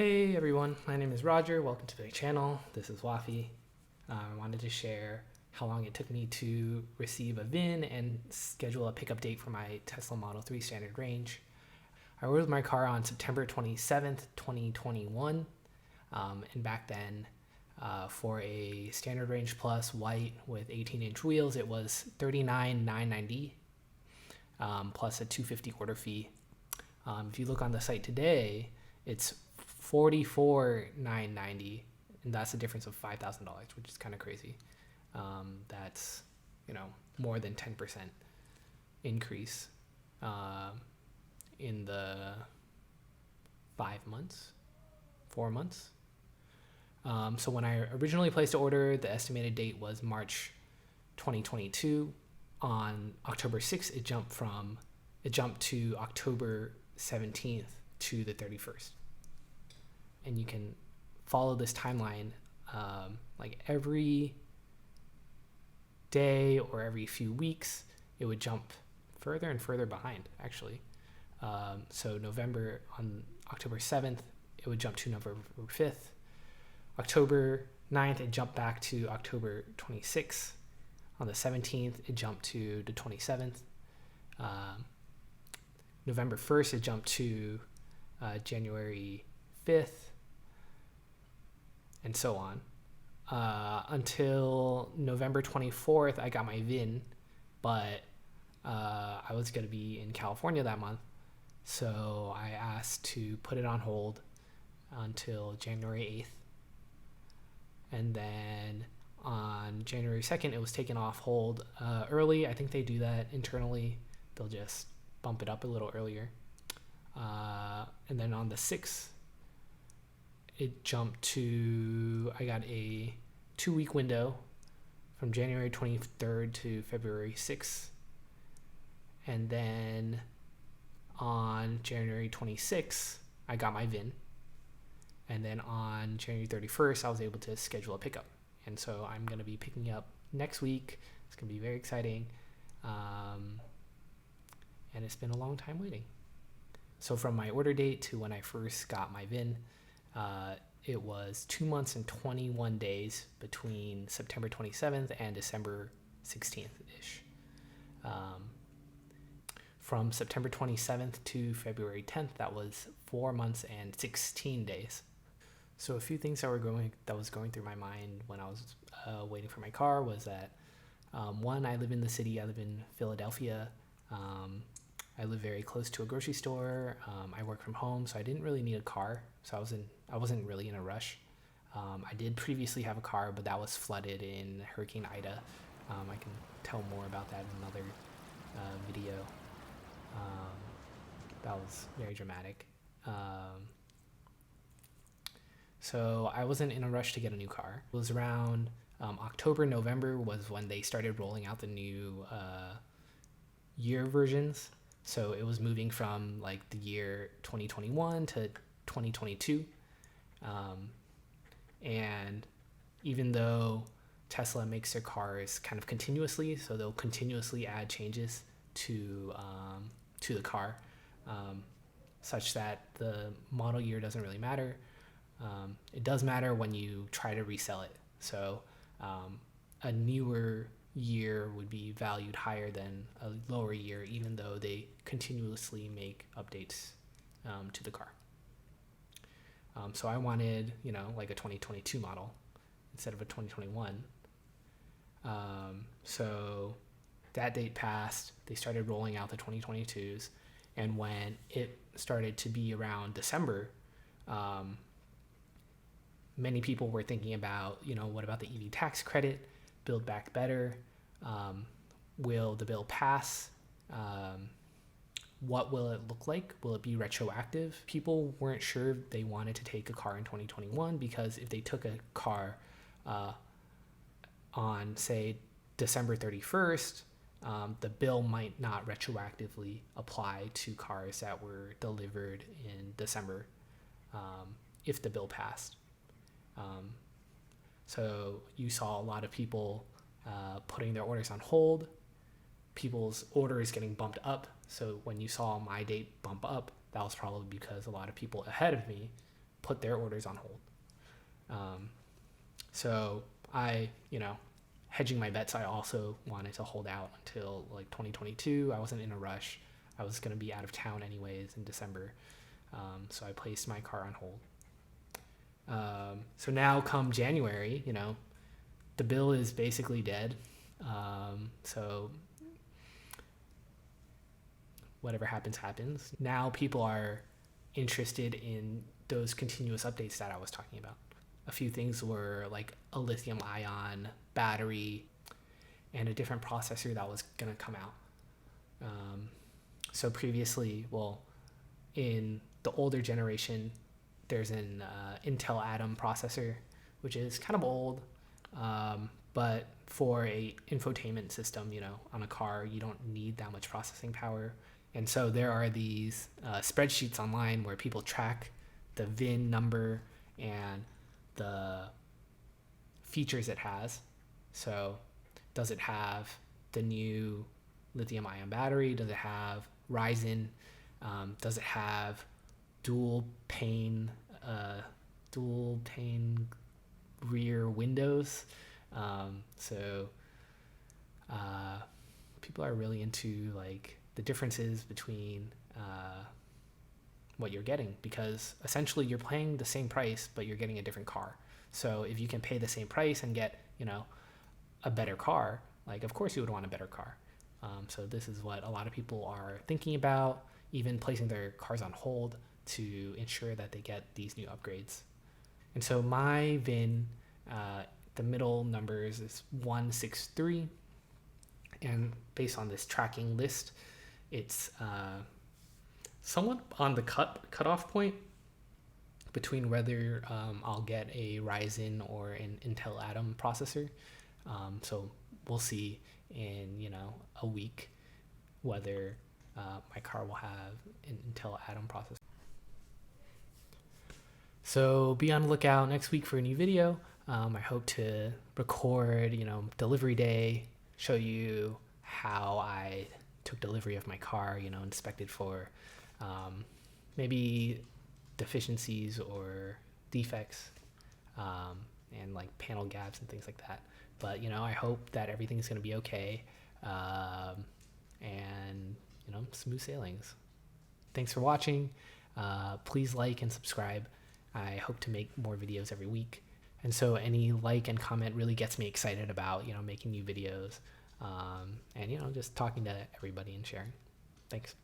Hey everyone, my name is Roger. Welcome to the channel. This is Wafi. I wanted to share how long it took me to receive a VIN and schedule a pickup date for my Tesla Model 3 standard range. I ordered my car on September 27th, 2021. And back then, for a standard range plus white with 18-inch wheels, it was $39,990 plus a $250 order fee. If you look on the site today, it's $44,990, and that's a difference of $5,000, which is kind of crazy. That's more than 10% increase in the 4 months. So when I originally placed the order, the estimated date was March 2022. On October 6th, it jumped to October 17th to the 31st. And you can follow this timeline like every day or every few weeks. It would jump further and further behind, actually. So on October 7th, it would jump to November 5th. October 9th, it jumped back to October 26th. On the 17th, it jumped to the 27th. November 1st, it jumped to January 5th, and so on. Until November 24th, I got my VIN, but I was going to be in California that month, so I asked to put it on hold until January 8th. And then on January 2nd, it was taken off hold early. I think they do that internally. They'll just bump it up a little earlier. And then on the 6th, it jumped to, I got a 2-week window from January 23rd to February 6th. And then on January 26th, I got my VIN. And then on January 31st, I was able to schedule a pickup. And so I'm going to be picking up next week. It's going to be very exciting. And it's been a long time waiting. So from my order date to when I first got my VIN, it was 2 months and 21 days between September 27th and December 16th-ish. From September 27th to February 10th, that was 4 months and 16 days. So a few things that was going through my mind when I was waiting for my car was that, one, I live in the city. I live in Philadelphia. I live very close to a grocery store. I work from home, so I didn't really need a car. So I wasn't really in a rush. I did previously have a car, but that was flooded in Hurricane Ida. I can tell more about that in another video. That was very dramatic. So I wasn't in a rush to get a new car. It was around October, November was when they started rolling out the new year versions. So it was moving from like the year 2021 to 2022. And even though Tesla makes their cars kind of continuously, so they'll continuously add changes to the car, such that the model year doesn't really matter. It does matter when you try to resell it. So a newer year would be valued higher than a lower year, even though they continuously make updates to the car. So I wanted, like a 2022 model instead of a 2021. So that date passed. They started rolling out the 2022s. And when it started to be around December, many people were thinking about, what about the EV tax credit? Build Back Better? Will the bill pass? What will it look like? Will it be retroactive? People weren't sure they wanted to take a car in 2021 because if they took a car on, say, December 31st, the bill might not retroactively apply to cars that were delivered in December if the bill passed. So you saw a lot of people putting their orders on hold. People's orders getting bumped up. So when you saw my date bump up, that was probably because a lot of people ahead of me put their orders on hold. So I, hedging my bets, I also wanted to hold out until like 2022. I wasn't in a rush. I was going to be out of town anyways in December. So I placed my car on hold. So now come January, the bill is basically dead. So whatever happens, happens. Now people are interested in those continuous updates that I was talking about. A few things were like a lithium ion battery and a different processor that was going to come out. So previously, in the older generation, there's an Intel Atom processor, which is kind of old, but for a infotainment system, on a car, you don't need that much processing power. And so there are these spreadsheets online where people track the VIN number and the features it has. So does it have the new lithium ion battery? Does it have Ryzen? Does it have dual pane rear windows? So people are really into like the differences between what you're getting, because essentially you're paying the same price but you're getting a different car. So if you can pay the same price and get a better car, like of course you would want a better car. So this is what a lot of people are thinking about, even placing their cars on hold to ensure that they get these new upgrades. And so my VIN, the middle numbers is 163, and based on this tracking list, it's somewhat on the cutoff point between whether I'll get a Ryzen or an Intel Atom processor. So we'll see in a week whether my car will have an Intel Atom processor. So be on the lookout next week for a new video. I hope to record, delivery day, show you how I took delivery of my car, inspected for maybe deficiencies or defects, and like panel gaps and things like that. But, I hope that everything's going to be okay, and, smooth sailings. Thanks for watching. Please like and subscribe. I hope to make more videos every week. And so any like and comment really gets me excited about, making new videos, and, just talking to everybody and sharing. Thanks.